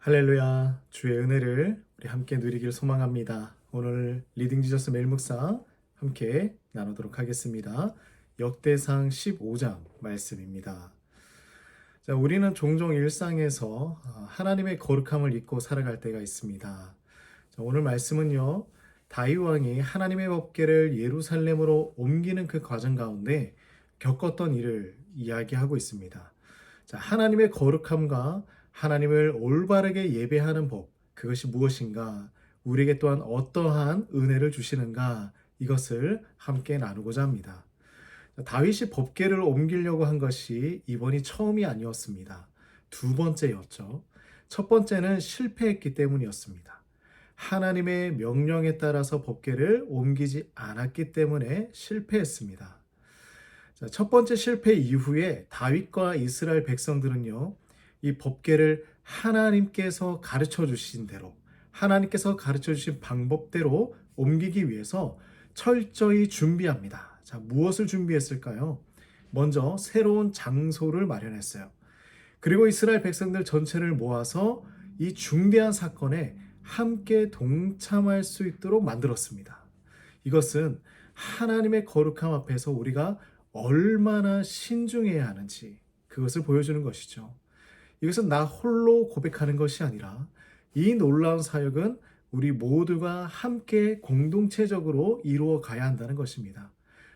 할렐루야, 주의 은혜를 우리 함께 누리길 소망합니다. 오늘 리딩 지저스 매일 묵상 함께 나누도록 하겠습니다. 역대상 15장 말씀입니다. 자, 우리는 종종 일상에서 하나님의 거룩함을 잊고 살아갈 때가 있습니다. 자, 오늘 말씀은요, 다윗 왕이 하나님의 법궤를 예루살렘으로 옮기는 그 과정 가운데 겪었던 일을 이야기하고 있습니다. 자, 하나님의 거룩함과 하나님을 올바르게 예배하는 법, 그것이 무엇인가? 우리에게 또한 어떠한 은혜를 주시는가? 이것을 함께 나누고자 합니다. 자, 다윗이 법궤를 옮기려고 한 것이 이번이 처음이 아니었습니다. 두 번째였죠. 첫 번째는 실패했기 때문이었습니다. 하나님의 명령에 따라서 법궤를 옮기지 않았기 때문에 실패했습니다. 자, 첫 번째 실패 이후에 다윗과 이스라엘 백성들은요, 이 법궤를 하나님께서 가르쳐 주신 대로, 하나님께서 가르쳐 주신 방법대로 옮기기 위해서 철저히 준비합니다. 자, 무엇을 준비했을까요? 먼저 새로운 장소를 마련했어요. 그리고 이스라엘 백성들 전체를 모아서 이 중대한 사건에 함께 동참할 수 있도록 만들었습니다. 이것은 하나님의 거룩함 앞에서 우리가 얼마나 신중해야 하는지 그것을 보여주는 것이죠. 이것은 나 홀로 고백하는 것이 아니라 이 놀라운 사역은 우리 모두가 함께 공동체적으로 이루어 가야 한다는 것입니다.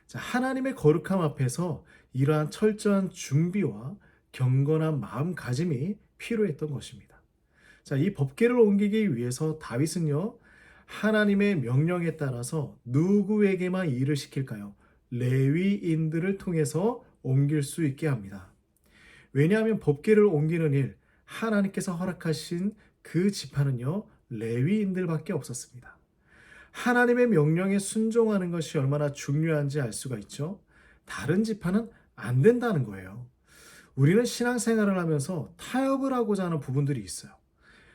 자, 하나님의 거룩함 앞에서 이러한 철저한 준비와 경건한 마음가짐이 필요했던 것입니다. 자, 이 법궤를 옮기기 위해서 다윗은요, 하나님의 명령에 따라서 누구에게만 일을 시킬까요? 레위인들을 통해서 옮길 수 있게 합니다. 왜냐하면 법궤를 옮기는 일, 하나님께서 허락하신 그 지파는요, 레위인들밖에 없었습니다. 하나님의 명령에 순종하는 것이 얼마나 중요한지 알 수가 있죠. 다른 지파는 안 된다는 거예요. 우리는 신앙생활을 하면서 타협을 하고자 하는 부분들이 있어요.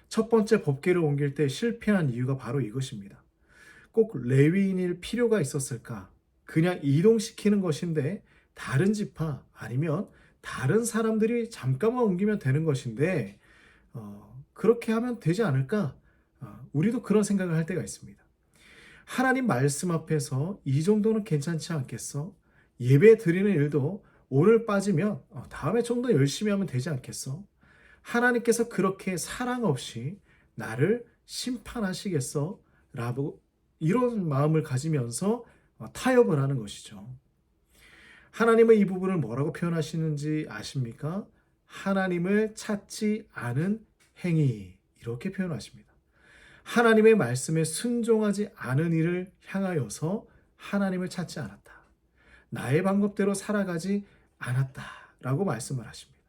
첫 번째 법궤를 옮길 때 실패한 이유가 바로 이것입니다. 꼭 레위인일 필요가 있었을까? 그냥 이동시키는 것인데 다른 지파 아니면 다른 사람들이 잠깐만 옮기면 되는 것인데 그렇게 하면 되지 않을까? 우리도 그런 생각을 할 때가 있습니다. 하나님 말씀 앞에서 이 정도는 괜찮지 않겠어? 예배 드리는 일도 오늘 빠지면 다음에 좀 더 열심히 하면 되지 않겠어? 하나님께서 그렇게 사랑 없이 나를 심판하시겠어? 라고 이런 마음을 가지면서 타협을 하는 것이죠. 하나님은 이 부분을 뭐라고 표현하시는지 아십니까? 하나님을 찾지 않은 행위, 이렇게 표현하십니다. 하나님의 말씀에 순종하지 않은 일을 향하여서 하나님을 찾지 않았다. 나의 방법대로 살아가지 않았다라고 말씀을 하십니다.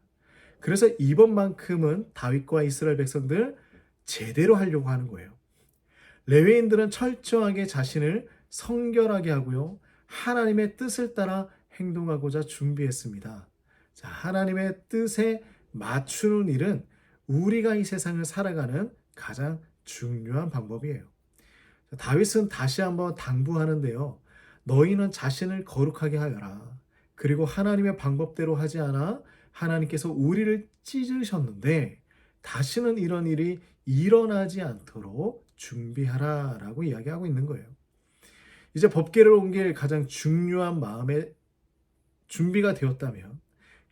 그래서 이번만큼은 다윗과 이스라엘 백성들 제대로 하려고 하는 거예요. 레위인들은 철저하게 자신을 성결하게 하고요, 하나님의 뜻을 따라 행동하고자 준비했습니다. 자, 하나님의 뜻에 맞추는 일은 우리가 이 세상을 살아가는 가장 중요한 방법이에요. 자, 다윗은 다시 한번 당부하는데요. 너희는 자신을 거룩하게 하여라. 그리고 하나님의 방법대로 하지 않아 하나님께서 우리를 찢으셨는데 다시는 이런 일이 일어나지 않도록 준비하라 라고 이야기하고 있는 거예요. 이제 법궤를 옮길 가장 중요한 마음의 준비가 되었다면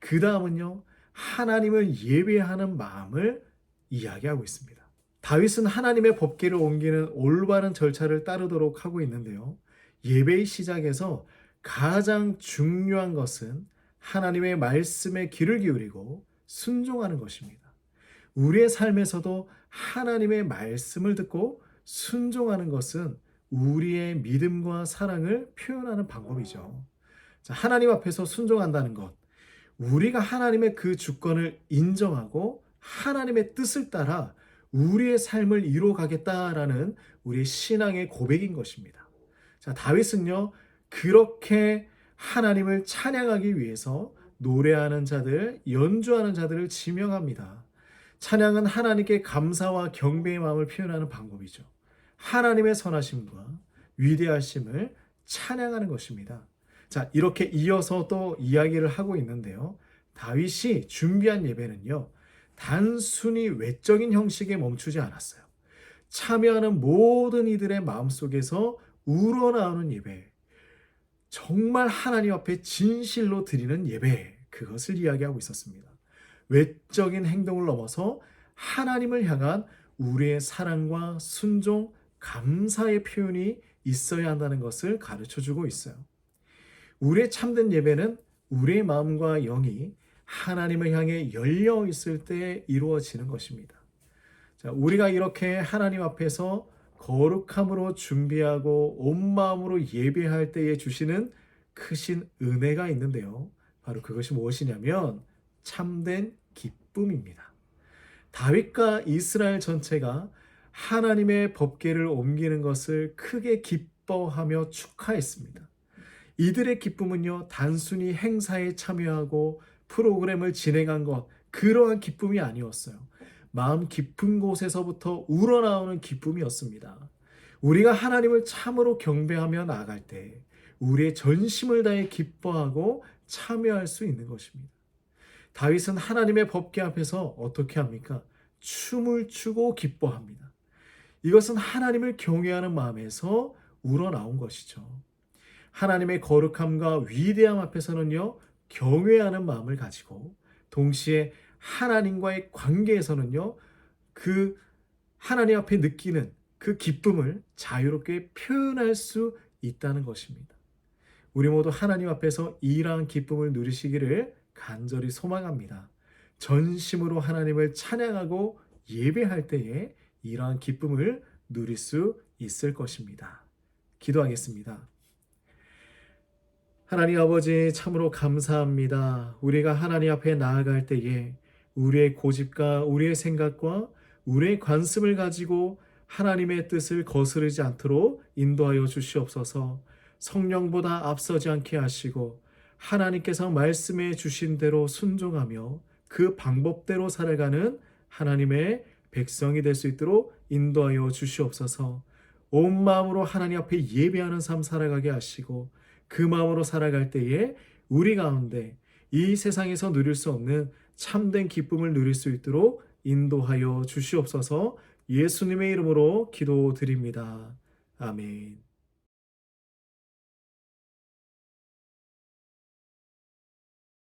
그 다음은요, 하나님을 예배하는 마음을 이야기하고 있습니다. 다윗은 하나님의 법궤를 옮기는 올바른 절차를 따르도록 하고 있는데요, 예배의 시작에서 가장 중요한 것은 하나님의 말씀에 귀를 기울이고 순종하는 것입니다. 우리의 삶에서도 하나님의 말씀을 듣고 순종하는 것은 우리의 믿음과 사랑을 표현하는 방법이죠. 자, 하나님 앞에서 순종한다는 것, 우리가 하나님의 그 주권을 인정하고 하나님의 뜻을 따라 우리의 삶을 이루어가겠다라는 우리의 신앙의 고백인 것입니다. 자, 다윗은요, 그렇게 하나님을 찬양하기 위해서 노래하는 자들, 연주하는 자들을 지명합니다. 찬양은 하나님께 감사와 경배의 마음을 표현하는 방법이죠. 하나님의 선하심과 위대하심을 찬양하는 것입니다. 자, 이렇게 이어서 또 이야기를 하고 있는데요. 다윗이 준비한 예배는요, 단순히 외적인 형식에 멈추지 않았어요. 참여하는 모든 이들의 마음속에서 우러나오는 예배, 정말 하나님 앞에 진실로 드리는 예배, 그것을 이야기하고 있었습니다. 외적인 행동을 넘어서 하나님을 향한 우리의 사랑과 순종, 감사의 표현이 있어야 한다는 것을 가르쳐 주고 있어요. 우리의 참된 예배는 우리의 마음과 영이 하나님을 향해 열려 있을 때 이루어지는 것입니다. 자, 우리가 이렇게 하나님 앞에서 거룩함으로 준비하고 온 마음으로 예배할 때에 주시는 크신 은혜가 있는데요. 바로 그것이 무엇이냐면 참된 기쁨입니다. 다윗과 이스라엘 전체가 하나님의 법궤를 옮기는 것을 크게 기뻐하며 축하했습니다. 이들의 기쁨은요, 단순히 행사에 참여하고 프로그램을 진행한 것, 그러한 기쁨이 아니었어요. 마음 깊은 곳에서부터 우러나오는 기쁨이었습니다. 우리가 하나님을 참으로 경배하며 나아갈 때 우리의 전심을 다해 기뻐하고 참여할 수 있는 것입니다. 다윗은 하나님의 법궤 앞에서 어떻게 합니까? 춤을 추고 기뻐합니다. 이것은 하나님을 경외하는 마음에서 우러나온 것이죠. 하나님의 거룩함과 위대함 앞에서는요, 경외하는 마음을 가지고 동시에 하나님과의 관계에서는요, 그 하나님 앞에 느끼는 그 기쁨을 자유롭게 표현할 수 있다는 것입니다. 우리 모두 하나님 앞에서 이러한 기쁨을 누리시기를 간절히 소망합니다. 전심으로 하나님을 찬양하고 예배할 때에 이러한 기쁨을 누릴 수 있을 것입니다. 기도하겠습니다. 하나님 아버지, 참으로 감사합니다. 우리가 하나님 앞에 나아갈 때에 우리의 고집과 우리의 생각과 우리의 관습을 가지고 하나님의 뜻을 거스르지 않도록 인도하여 주시옵소서. 성령보다 앞서지 않게 하시고 하나님께서 말씀해 주신 대로 순종하며 그 방법대로 살아가는 하나님의 백성이 될 수 있도록 인도하여 주시옵소서. 온 마음으로 하나님 앞에 예배하는 삶 살아가게 하시고 그 마음으로 살아갈 때에 우리 가운데 이 세상에서 누릴 수 없는 참된 기쁨을 누릴 수 있도록 인도하여 주시옵소서. 예수님의 이름으로 기도드립니다. 아멘.